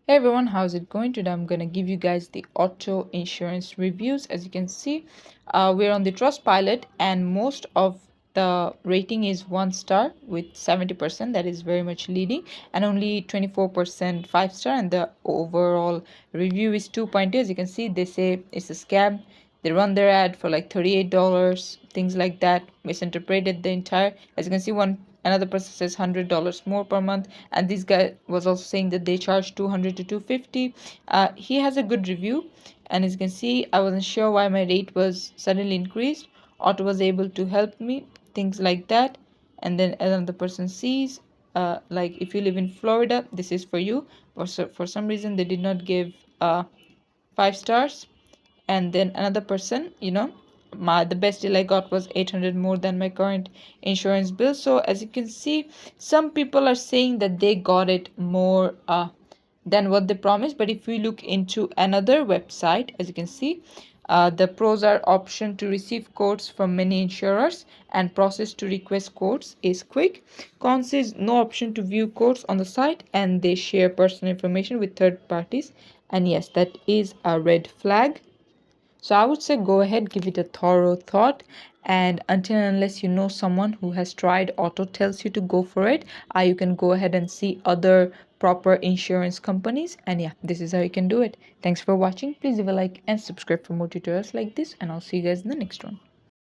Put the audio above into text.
Hey everyone, how's it going? Today I'm gonna give you guys the auto insurance reviews. As you can see, we're on the Trustpilot, and most of the rating is 1 star with 70%. That is very much leading, and only 24% 5 star, and the overall review is 2.2. As you can see, they say it's a scam. They run their ad for like $38, things like that. Misinterpreted the entire. As you can see, another person says $100 more per month, and this guy was also saying that they charge 200 to 250. He has a good review, and as you can see, I wasn't sure why my rate was suddenly increased. Otto was able to help me, things like that. And then another person sees, like if you live in Florida, this is for you. For some reason, they did not give 5 stars. And then another person, the best deal I got was 800 more than my current insurance bill. So as you can see, some people are saying that they got it more than what they promised. But if we look into another website, as you can see, the pros are option to receive quotes from many insurers, and process to request quotes is quick. Cons is no option to view quotes on the site, and they share personal information with third parties. And yes, that is a red flag. So I would say go ahead, give it a thorough thought. And until and unless you know someone who has tried auto tells you to go for it, you can go ahead and see other proper insurance companies. And yeah, this is how you can do it. Thanks for watching. Please leave a like and subscribe for more tutorials like this, and I'll see you guys in the next one.